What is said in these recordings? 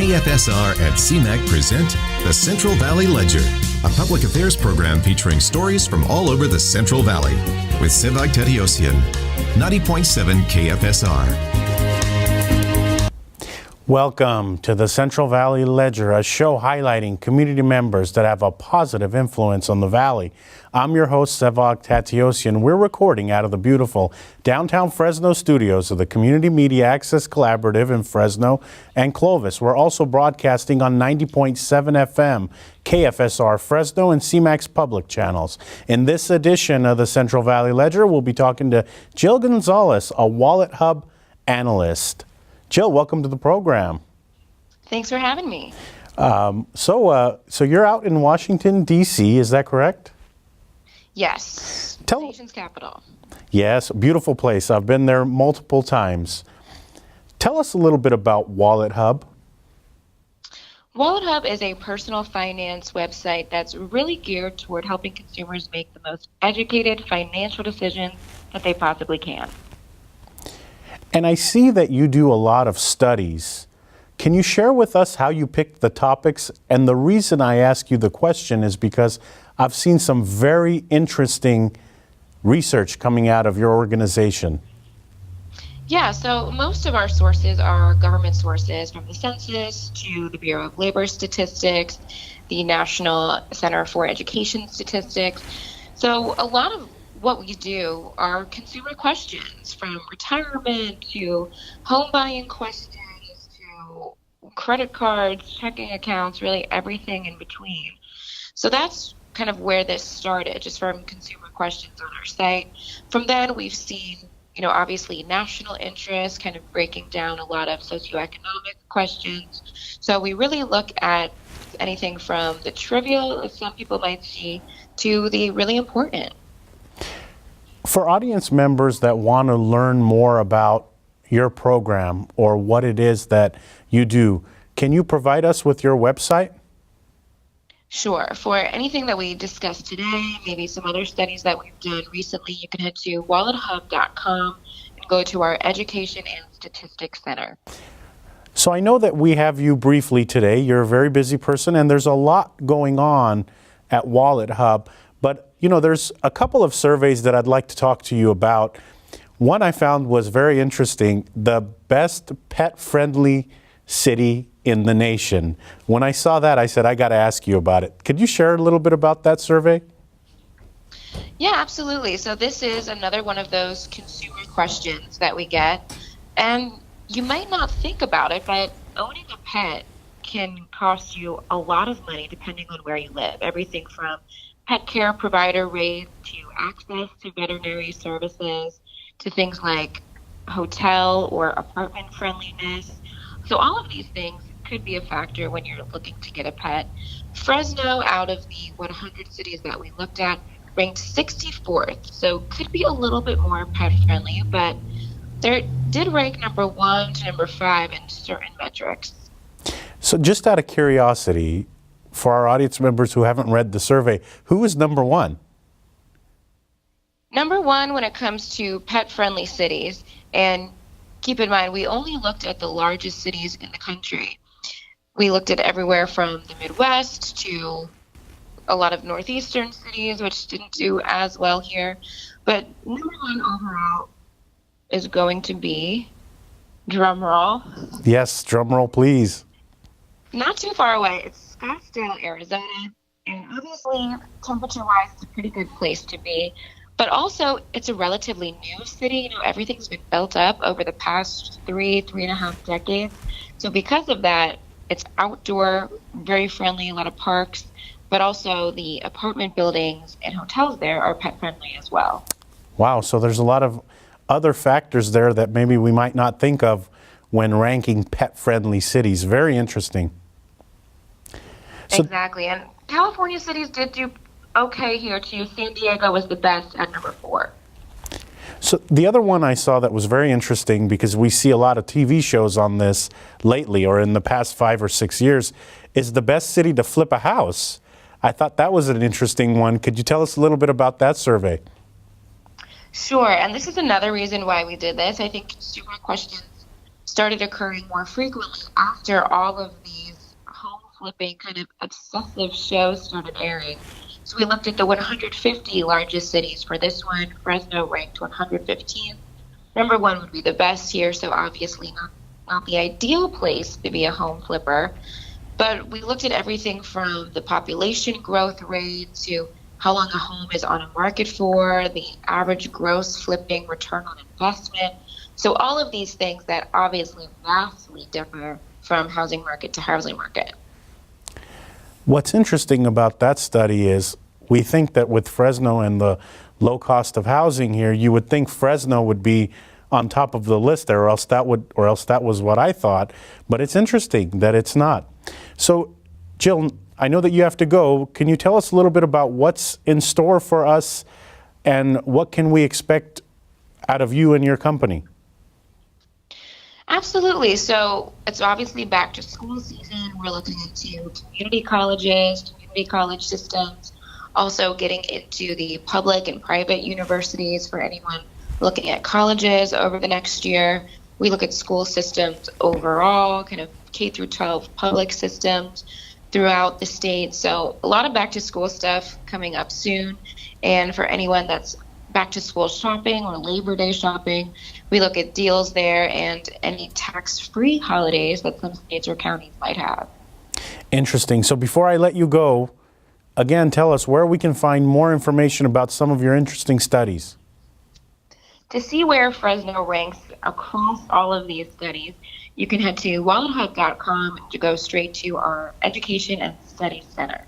KFSR and CMAC present the Central Valley Ledger, a public affairs program featuring stories from all over the Central Valley with Sevag Tateosian, 90.7 KFSR. Welcome to the Central Valley Ledger, a show highlighting community members that have a positive influence on the Valley. I'm your host, Sevag Tateosian. We're recording out of the beautiful downtown Fresno studios of the Community Media Access Collaborative in Fresno and Clovis. We're also broadcasting on 90.7 FM, KFSR Fresno, and CMAC's public channels. In this edition of the Central Valley Ledger, we'll be talking to Jill Gonzalez, a Wallethub analyst. Jill, welcome to the program. Thanks for having me. So you're out in Washington, D.C., is that correct? Yes, the nation's capital. Yes, beautiful place. I've been there multiple times. Tell us a little bit about Wallethub. Wallethub is a personal finance website that's really geared toward helping consumers make the most educated financial decisions that they possibly can. And I see that you do a lot of studies. Can you share with us how you picked the topics? And the reason I ask you the question is because I've seen some very interesting research coming out of your organization. Yeah, so most of our sources are government sources, from the census to the Bureau of Labor Statistics, the National Center for Education Statistics. So a lot of what we do are consumer questions, from retirement to home buying questions to credit cards, checking accounts, really everything in between. So that's kind of where this started, just from consumer questions on our site. From then we've seen, obviously national interest, kind of breaking down a lot of socioeconomic questions. So we really look at anything from the trivial, as some people might see, to the really important. For audience members that want to learn more about your program or what it is that you do, can you provide us with your website? Sure. For anything that we discussed today, maybe some other studies that we've done recently, you can head to wallethub.com and go to our Education and Statistics Center. So I know that we have you briefly today. You're a very busy person, and there's a lot going on at Wallethub. But, there's a couple of surveys that I'd like to talk to you about. One I found was very interesting, the best pet-friendly city in the nation. When I saw that, I said, I got to ask you about it. Could you share a little bit about that survey? Yeah, absolutely. So this is another one of those consumer questions that we get. And you might not think about it, but owning a pet can cost you a lot of money depending on where you live. Everything from pet care provider rates to access to veterinary services to things like hotel or apartment friendliness. So all of these things could be a factor when you're looking to get a pet. Fresno, out of the 100 cities that we looked at, ranked 64th, so could be a little bit more pet friendly, but they did rank number 1 to number 5 in certain metrics. So just out of curiosity, for our audience members who haven't read the survey, who is number 1? Number 1 when it comes to pet-friendly cities, and keep in mind, we only looked at the largest cities in the country. We looked at everywhere from the Midwest to a lot of northeastern cities, which didn't do as well here. But number 1 overall is going to be, drum roll. Yes, drum roll, please. Not too far away. It's Scottsdale, Arizona, and obviously temperature-wise, it's a pretty good place to be. But also, it's a relatively new city. Everything's been built up over the past 3.5 decades. So because of that, it's outdoor, very friendly, a lot of parks, but also the apartment buildings and hotels there are pet-friendly as well. Wow, so there's a lot of other factors there that maybe we might not think of when ranking pet-friendly cities. Very interesting. So, exactly, and California cities did do okay here too. San Diego was the best at number 4. So the other one I saw that was very interesting, because we see a lot of TV shows on this lately or in the past 5 or 6 years, is the best city to flip a house. I thought that was an interesting one. Could you tell us a little bit about that survey? Sure, and this is another reason why we did this. I think consumer questions started occurring more frequently after all of these home flipping kind of obsessive shows started airing. So we looked at the 150 largest cities. For this one, Fresno ranked 115th. Number one would be the best here, so obviously not the ideal place to be a home flipper. But we looked at everything from the population growth rate to how long a home is on a market for, the average gross flipping return on investment. So all of these things that obviously vastly differ from housing market to housing market. What's interesting about that study is we think that with Fresno and the low cost of housing here, you would think Fresno would be on top of the list there, or else that was what I thought. But it's interesting that it's not. So, Jill, I know that you have to go. Can you tell us a little bit about what's in store for us and what can we expect out of you and your company? Absolutely. So it's obviously back to school season. We're looking into community colleges, community college systems, also getting into the public and private universities for anyone looking at colleges over the next year. We look at school systems overall, kind of K through 12 public systems throughout the state. So a lot of back to school stuff coming up soon. And for anyone that's back to school shopping or Labor Day shopping, we look at deals there and any tax-free holidays that some states or counties might have. Interesting. So before I let you go, again, tell us where we can find more information about some of your interesting studies. To see where Fresno ranks across all of these studies, you can head to wallethub.com to go straight to our Education and Studies Center.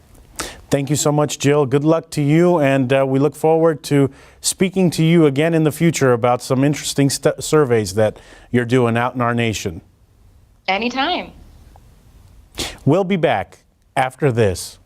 Thank you so much, Jill. Good luck to you, and we look forward to speaking to you again in the future about some interesting surveys that you're doing out in our nation. Anytime. We'll be back after this.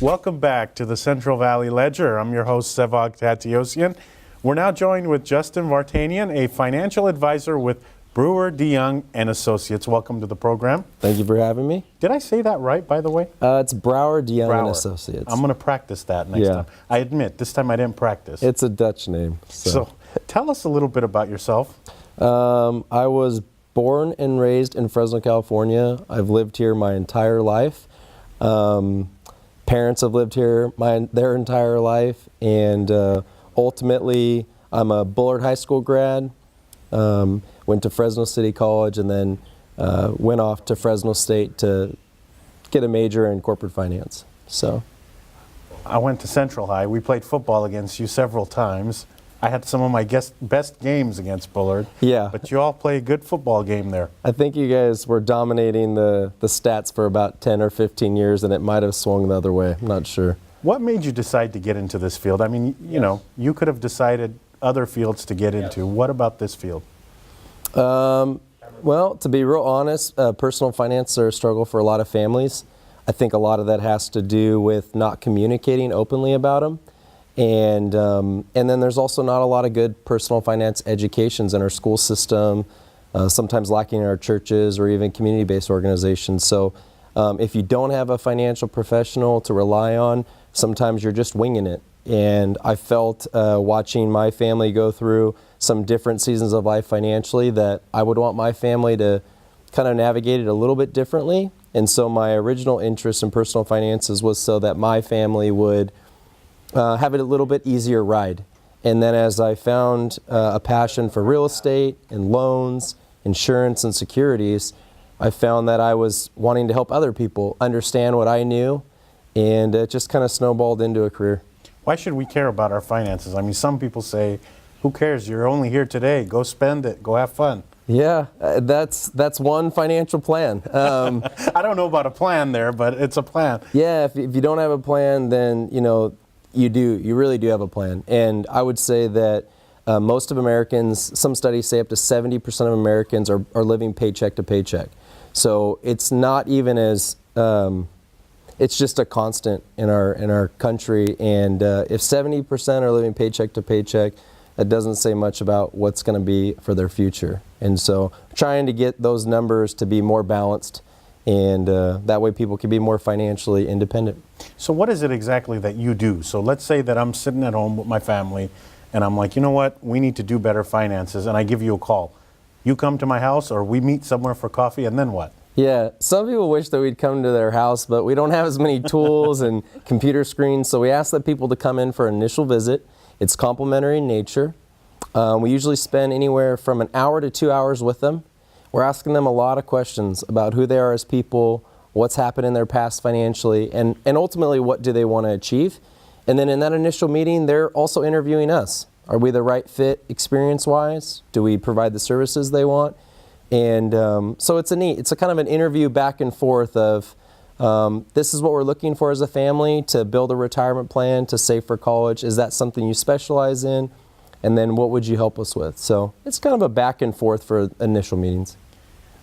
Welcome back to the Central Valley Ledger. I'm your host, Sevag Tateosian. We're now joined with Justin Vartanian, a financial advisor with Brouwer, DeJong Associates. Welcome to the program. Thank you for having me. Did I say that right, by the way? It's Brouwer, DeJong Brouwer. Associates. I'm going to practice that next time. I admit, this time I didn't practice. It's a Dutch name. So tell us a little bit about yourself. I was born and raised in Fresno, California. I've lived here my entire life. Parents have lived here their entire life, and ultimately I'm a Bullard High School grad, went to Fresno City College, and then went off to Fresno State to get a major in corporate finance. So, I went to Central High. We played football against you several times. I had some of my best games against Bullard. Yeah. But you all play a good football game there. I think you guys were dominating the stats for about 10 or 15 years, and it might have swung the other way. I'm not sure. What made you decide to get into this field? I mean, you know, you could have decided other fields to get into. What about this field? Well, to be real honest, personal finance are a struggle for a lot of families. I think a lot of that has to do with not communicating openly about them. And then there's also not a lot of good personal finance educations in our school system, sometimes lacking in our churches or even community-based organizations. So if you don't have a financial professional to rely on, sometimes you're just winging it. And I felt watching my family go through some different seasons of life financially that I would want my family to kind of navigate it a little bit differently. And so my original interest in personal finances was so that my family would have it a little bit easier ride. And then as I found a passion for real estate and loans, insurance and securities, I found that I was wanting to help other people understand what I knew, and it just kind of snowballed into a career. Why should we care about our finances? I mean, some people say, who cares? You're only here today. Go spend it. Go have fun. Yeah, that's one financial plan. I don't know about a plan there, but it's a plan. Yeah, if you don't have a plan, then you really do have a plan. And I would say that most of Americans, some studies say up to 70% of Americans are living paycheck to paycheck. So it's not even as it's just a constant in our country. And if 70% are living paycheck to paycheck, that doesn't say much about what's going to be for their future. And so trying to get those numbers to be more balanced, and that way people can be more financially independent. So what is it exactly that you do? So let's say that I'm sitting at home with my family and I'm like, you know what, we need to do better finances, and I give you a call. You come to my house or we meet somewhere for coffee, and then what? Yeah, some people wish that we'd come to their house, but we don't have as many tools and computer screens, so we ask the people to come in for an initial visit. It's complimentary in nature. We usually spend anywhere from an hour to 2 hours with them. We're asking them a lot of questions about who they are as people, what's happened in their past financially, and ultimately what do they want to achieve. And then in that initial meeting, they're also interviewing us. Are we the right fit experience-wise? Do we provide the services they want? And so it's a kind of an interview back and forth of this is what we're looking for as a family, to build a retirement plan, to save for college. Is that something you specialize in? And then what would you help us with? So it's kind of a back and forth for initial meetings.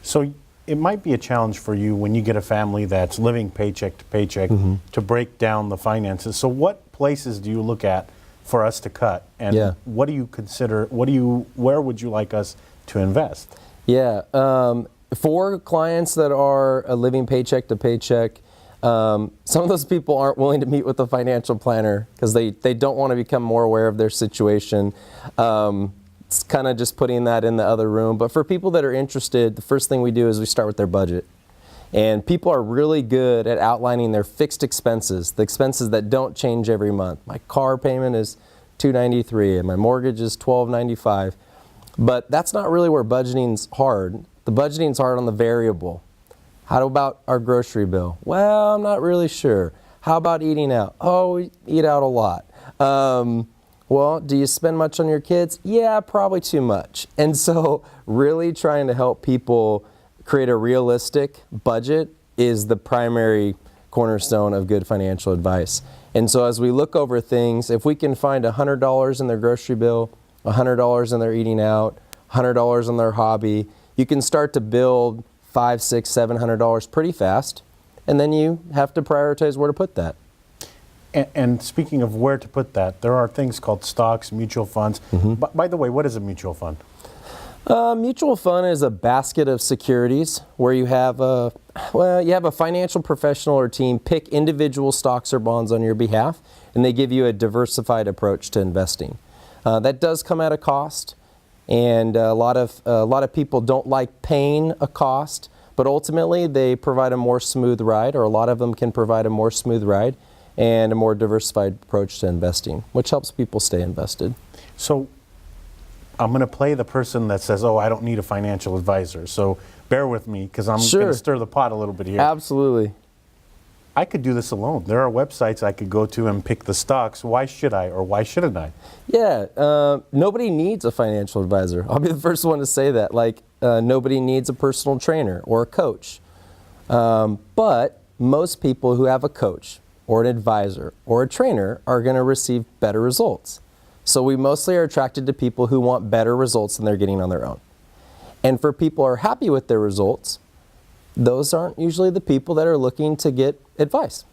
So it might be a challenge for you when you get a family that's living paycheck to paycheck to break down the finances. So what places do you look at for us to cut? And what do you consider, where would you like us to invest? Yeah, for clients that are living paycheck to paycheck, some of those people aren't willing to meet with a financial planner because they don't want to become more aware of their situation. It's kind of just putting that in the other room. But for people that are interested, the first thing we do is we start with their budget. And people are really good at outlining their fixed expenses, the expenses that don't change every month. My car payment is $293 and my mortgage is $1,295. But that's not really where budgeting's hard. The budgeting's hard on the variable. How about our grocery bill? Well, I'm not really sure. How about eating out? Oh, we eat out a lot. Well, do you spend much on your kids? Yeah, probably too much. And so really trying to help people create a realistic budget is the primary cornerstone of good financial advice. And so as we look over things, if we can find $100 in their grocery bill, $100 in their eating out, $100 in their hobby, you can start to build $500, $600, $700 pretty fast, and then you have to prioritize where to put that. And speaking of where to put that, there are things called stocks, mutual funds. By the way, what is a mutual fund? Mutual fund is a basket of securities where you have a financial professional or team pick individual stocks or bonds on your behalf, and they give you a diversified approach to investing. That does come at a cost, and a lot of people don't like paying a cost, but ultimately they provide a more smooth ride, or a lot of them can provide a more smooth ride and a more diversified approach to investing, which helps people stay invested. So I'm going to play the person that says, oh, I don't need a financial advisor. So bear with me because I'm going to stir the pot a little bit here. Absolutely. I could do this alone. There are websites I could go to and pick the stocks. Why should I or why shouldn't I? Yeah, nobody needs a financial advisor. I'll be the first one to say that. Like, nobody needs a personal trainer or a coach. But most people who have a coach or an advisor or a trainer are going to receive better results. So we mostly are attracted to people who want better results than they're getting on their own. And for people who are happy with their results, those aren't usually the people that are looking to get advice.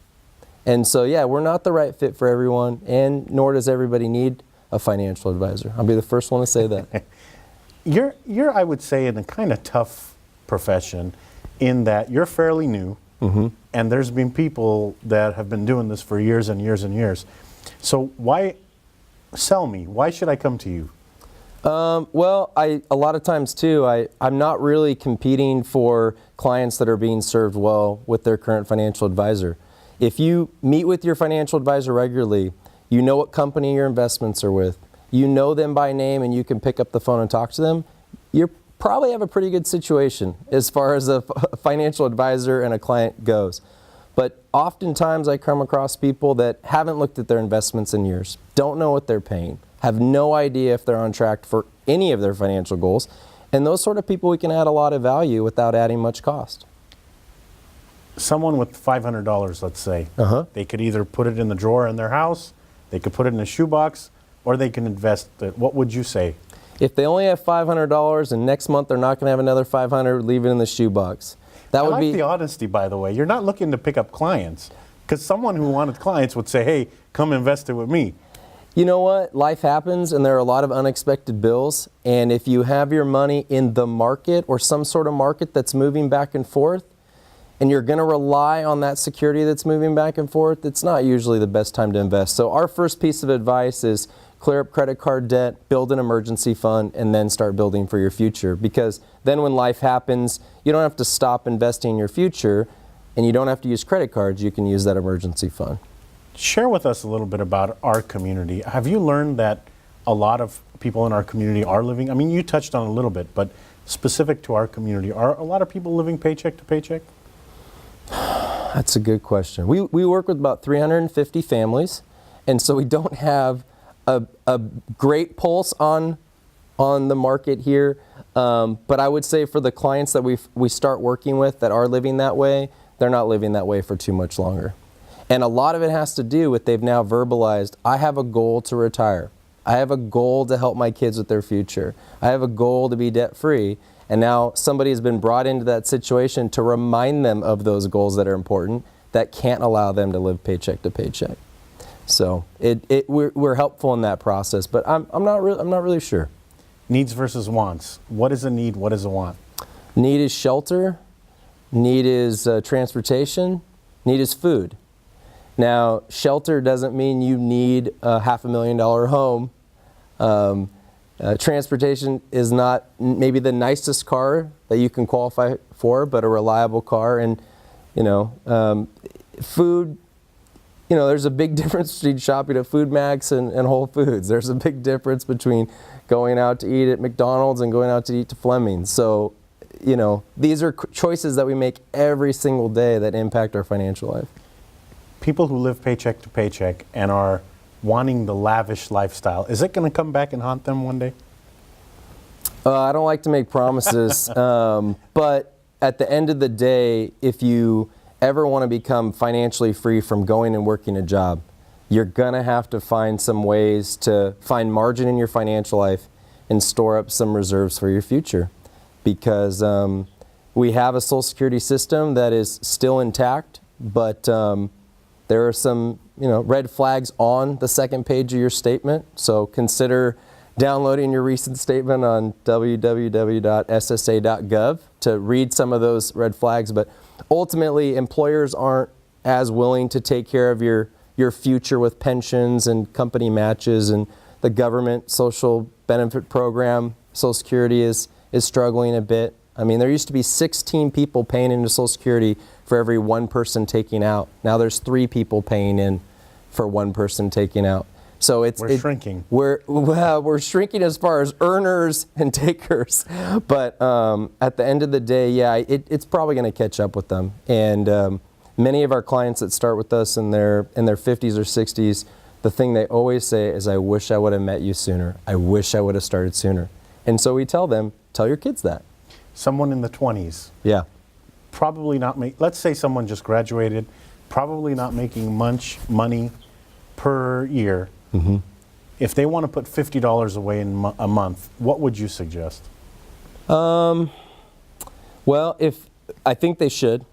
And so, yeah, we're not the right fit for everyone, and nor does everybody need a financial advisor. I'll be the first one to say that. You're, I would say, in a kind of tough profession in that you're fairly new, and there's been people that have been doing this for years and years and years. So why sell me? Why should I come to you? Well, a lot of times too, I'm not really competing for clients that are being served well with their current financial advisor. If you meet with your financial advisor regularly, you know what company your investments are with, you know them by name, and you can pick up the phone and talk to them, you probably have a pretty good situation as far as a financial advisor and a client goes. But oftentimes I come across people that haven't looked at their investments in years, don't know what they're paying, have no idea if they're on track for any of their financial goals. And those sort of people, we can add a lot of value without adding much cost. Someone with $500, let's say, they could either put it in the drawer in their house, they could put it in a shoebox, or they can invest it. What would you say? If they only have $500 and next month they're not going to have another $500, leave it in the shoebox. That would be the honesty, by the way. You're not looking to pick up clients, because someone who wanted clients would say, hey, come invest it with me. You know what? Life happens, and there are a lot of unexpected bills. And if you have your money in the market or some sort of market that's moving back and forth, and you're going to rely on that security that's moving back and forth, it's not usually the best time to invest. So our first piece of advice is clear up credit card debt, build an emergency fund, and then start building for your future. Because then when life happens, you don't have to stop investing in your future, and you don't have to use credit cards. You can use that emergency fund. Share with us a little bit about our community. Have you learned that a lot of people in our community are living, I mean, you touched on it a little bit, but specific to our community, are a lot of people living paycheck to paycheck? That's a good question. We work with about 350 families, and so we don't have a great pulse on the market here. But I would say for the clients that we start working with that are living that way, they're not living that way for too much longer. And a lot of it has to do with they've now verbalized, I have a goal to retire. I have a goal to help my kids with their future. I have a goal to be debt-free. And now somebody has been brought into that situation to remind them of those goals that are important that can't allow them to live paycheck to paycheck. So we're helpful in that process, but I'm not really sure. Needs versus wants. What is a need? What is a want? Need is shelter. Need is transportation. Need is food. Now, shelter doesn't mean you need a $500,000 home. Transportation is not maybe the nicest car that you can qualify for, but a reliable car. And, food, there's a big difference between shopping at Food Max and Whole Foods. There's a big difference between going out to eat at McDonald's and going out to eat to Fleming's. So, these are choices that we make every single day that impact our financial life. People who live paycheck to paycheck and are wanting the lavish lifestyle, is it going to come back and haunt them one day? I don't like to make promises, but at the end of the day, if you ever want to become financially free from going and working a job, you're going to have to find some ways to find margin in your financial life and store up some reserves for your future. Because we have a Social Security system that is still intact, but there are some red flags on the second page of your statement. So consider downloading your recent statement on www.ssa.gov to read some of those red flags. But ultimately, employers aren't as willing to take care of your future with pensions and company matches, and the government social benefit program, Social Security, is struggling a bit. I mean, there used to be 16 people paying into Social Security for every one person taking out. Now there's 3 people paying in for one person taking out. So we're shrinking. We're shrinking as far as earners and takers. But at the end of the day, yeah, it's probably going to catch up with them. And Many of our clients that start with us in their 50s or 60s, the thing they always say is, I wish I would have met you sooner. I wish I would have started sooner. And so we tell them, tell your kids that. Someone in the 20s. Yeah. Probably not let's say someone just graduated, probably not making much money per year. Mm-hmm. If they want to put $50 away in a month, what would you suggest? Well, I think they should.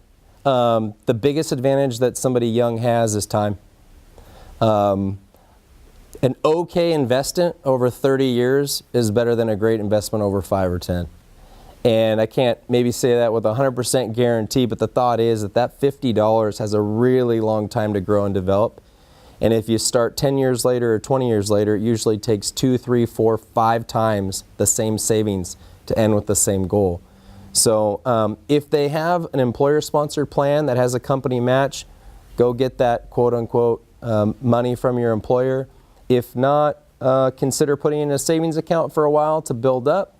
The biggest advantage that somebody young has is time. An okay investment over 30 years is better than a great investment over 5 or 10. And I can't maybe say that with 100% guarantee, but the thought is that $50 has a really long time to grow and develop. And if you start 10 years later or 20 years later, it usually takes 2, 3, 4, 5 times the same savings to end with the same goal. So if they have an employer-sponsored plan that has a company match, go get that quote-unquote money from your employer. If not, consider putting in a savings account for a while to build up,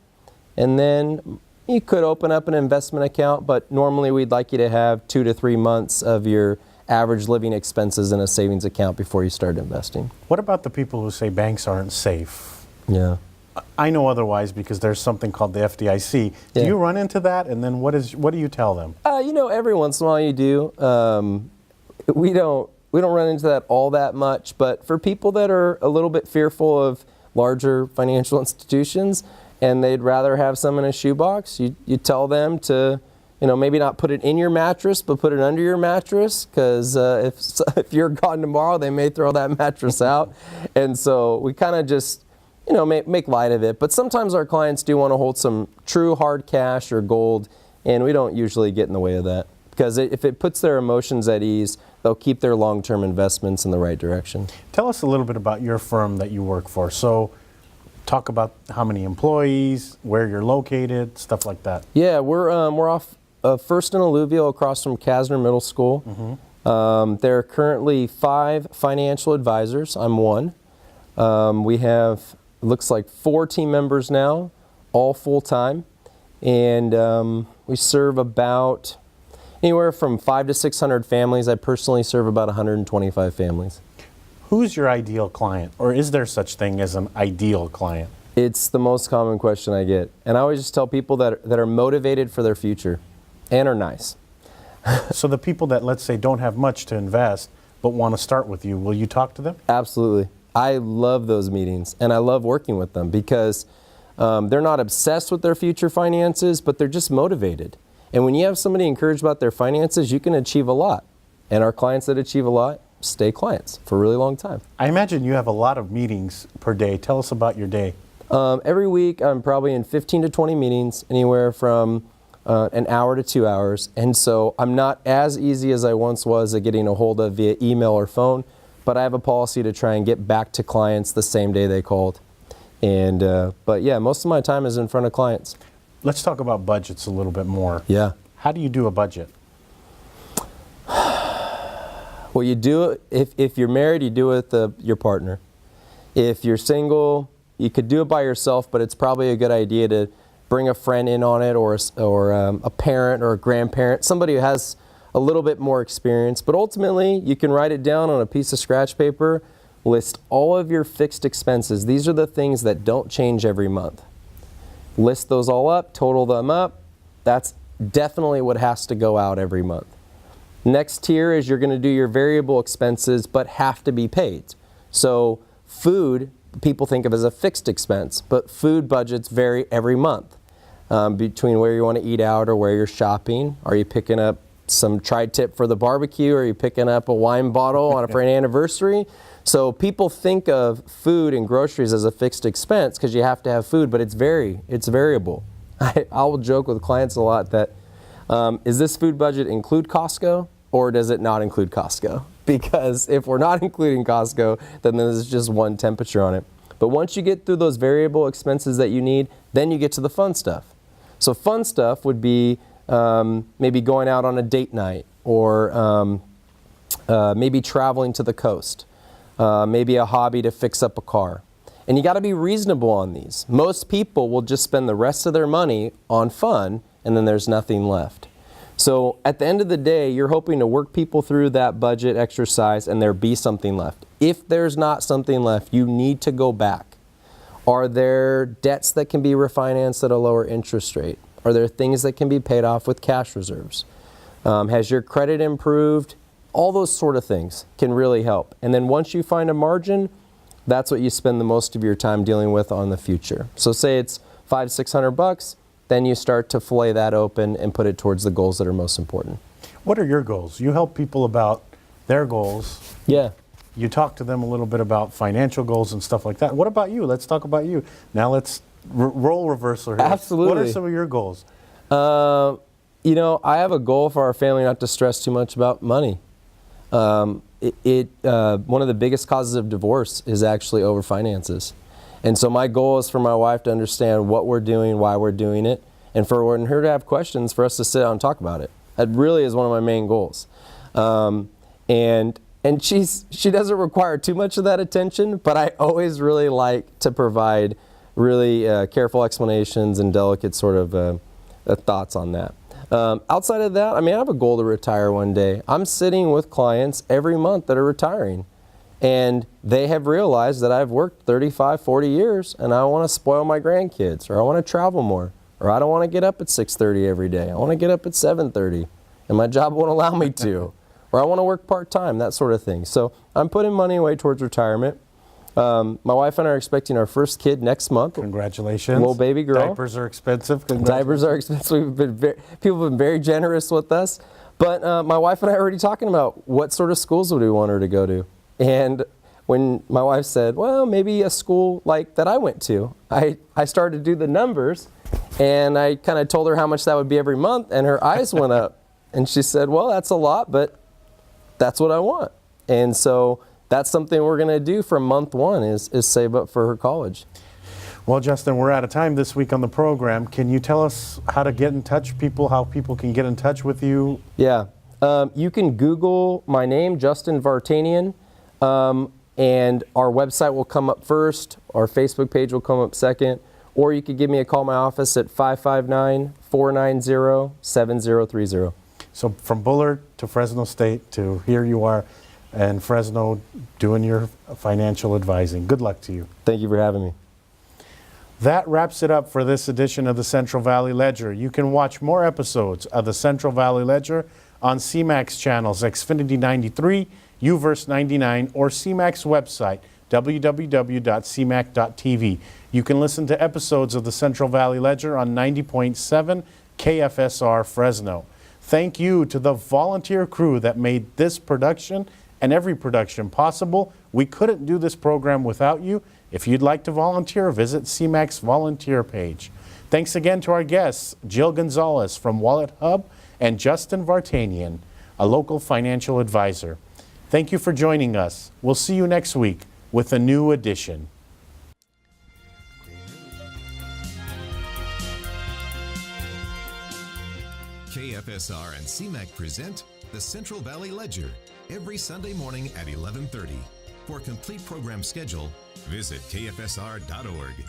and then you could open up an investment account, but normally we'd like you to have 2 to 3 months of your average living expenses in a savings account before you start investing. What about the people who say banks aren't safe? Yeah. I know otherwise because there's something called the FDIC. Do you run into that? And then what do you tell them? Every once in a while you do. We don't run into that all that much, but for people that are a little bit fearful of larger financial institutions and they'd rather have some in a shoebox, you tell them to, maybe not put it in your mattress, but put it under your mattress, because if you're gone tomorrow, they may throw that mattress out. And so we kind of just, make light of it. But sometimes our clients do want to hold some true hard cash or gold, and we don't usually get in the way of that. Because if it puts their emotions at ease, they'll keep their long-term investments in the right direction. Tell us a little bit about your firm that you work for. So talk about how many employees, where you're located, stuff like that. Yeah, we're off First and Alluvial across from Kasner Middle School. Mm-hmm. There are currently 5 financial advisors. I'm one. We have, looks like 4 team members now, all full-time. And we serve about anywhere from 500 to 600 families. I personally serve about 125 families. Who's your ideal client, or is there such thing as an ideal client? It's the most common question I get. And I always just tell people that are motivated for their future and are nice. So the people that, let's say, don't have much to invest but want to start with you, will you talk to them? Absolutely. I love those meetings, and I love working with them because they're not obsessed with their future finances, but they're just motivated. And when you have somebody encouraged about their finances, you can achieve a lot. And our clients that achieve a lot stay clients for a really long time. I imagine you have a lot of meetings per day. Tell us about your day. Every week I'm probably in 15 to 20 meetings, anywhere from an hour to 2 hours. And so I'm not as easy as I once was at getting a hold of via email or phone, but I have a policy to try and get back to clients the same day they called. And but yeah, most of my time is in front of clients. Let's talk about budgets a little bit more. Yeah. How do you do a budget? Well, you do it, if you're married, you do it with your partner. If you're single, you could do it by yourself, but it's probably a good idea to bring a friend in on it, or a parent or a grandparent, somebody who has a little bit more experience. But ultimately, you can write it down on a piece of scratch paper, list all of your fixed expenses. These are the things that don't change every month. List those all up, total them up. That's definitely what has to go out every month. Next tier is you're going to do your variable expenses, but have to be paid. So food, people think of as a fixed expense, but food budgets vary every month between where you want to eat out or where you're shopping. Are you picking up some tri-tip for the barbecue? Or are you picking up a wine bottle for an anniversary? So people think of food and groceries as a fixed expense because you have to have food, but it's variable. I will joke with clients a lot that, is this food budget include Costco, or does it not include Costco? Because if we're not including Costco, then there's just one temperature on it. But once you get through those variable expenses that you need, then you get to the fun stuff. So fun stuff would be maybe going out on a date night, or maybe traveling to the coast, maybe a hobby to fix up a car. And you got to be reasonable on these. Most people will just spend the rest of their money on fun, and then there's nothing left. So at the end of the day, you're hoping to work people through that budget exercise and there be something left. If there's not something left, you need to go back. Are there debts that can be refinanced at a lower interest rate? Are there things that can be paid off with cash reserves? Has your credit improved? All those sort of things can really help. And then once you find a margin, that's what you spend the most of your time dealing with on the future. So say it's $500-600, then you start to fillet that open and put it towards the goals that are most important. What are your goals? You help people about their goals. Yeah. You talk to them a little bit about financial goals and stuff like that. What about you? Let's talk about you. Now let's role reversal here. Absolutely. What are some of your goals? You know, I have a goal for our family not to stress too much about money. One of the biggest causes of divorce is actually over finances. And so my goal is for my wife to understand what we're doing, why we're doing it, and for her to have questions, for us to sit down and talk about it. That really is one of my main goals. And she doesn't require too much of that attention, but I always really like to provide really careful explanations and delicate sort of thoughts on that. Outside of that, I mean, I have a goal to retire one day. I'm sitting with clients every month that are retiring, and they have realized that I've worked 35, 40 years, and I want to spoil my grandkids, or I want to travel more, or I don't want to get up at 6:30 every day. I want to get up at 7:30, and my job won't allow me to. Or I want to work part-time, that sort of thing. So I'm putting money away towards retirement. My wife and I are expecting our first kid next month. Congratulations. Little baby girl. Diapers are expensive. Diapers are expensive. People have been very generous with us. But my wife and I are already talking about what sort of schools would we want her to go to. And when my wife said, well, maybe a school like that I went to, I started to do the numbers, and I kind of told her how much that would be every month, and her eyes went up. And she said, well, that's a lot, but that's what I want. And so that's something we're going to do from month one is save up for her college. Well, Justin, we're out of time this week on the program. Can you tell us how to get in touch, how people can get in touch with you? Yeah. You can Google my name, Justin Vartanian, and our website will come up first. Our Facebook page will come up second. Or you could give me a call at my office at 559-490-7030. So from Bullard to Fresno State to here you are in Fresno doing your financial advising. Good luck to you. Thank you for having me. That wraps it up for this edition of the Central Valley Ledger. You can watch more episodes of the Central Valley Ledger on CMAC's channels Xfinity 93, UVerse 99, or CMAC's website, www.cmac.tv. You can listen to episodes of the Central Valley Ledger on 90.7 KFSR Fresno. Thank you to the volunteer crew that made this production and every production possible. We couldn't do this program without you. If you'd like to volunteer, visit CMAC's volunteer page. Thanks again to our guests, Jill Gonzalez from Wallethub and Justin Vartanian, a local financial advisor. Thank you for joining us. We'll see you next week with a new edition. KFSR and CMAC present the Central Valley Ledger every Sunday morning at 11:30. For a complete program schedule, visit kfsr.org.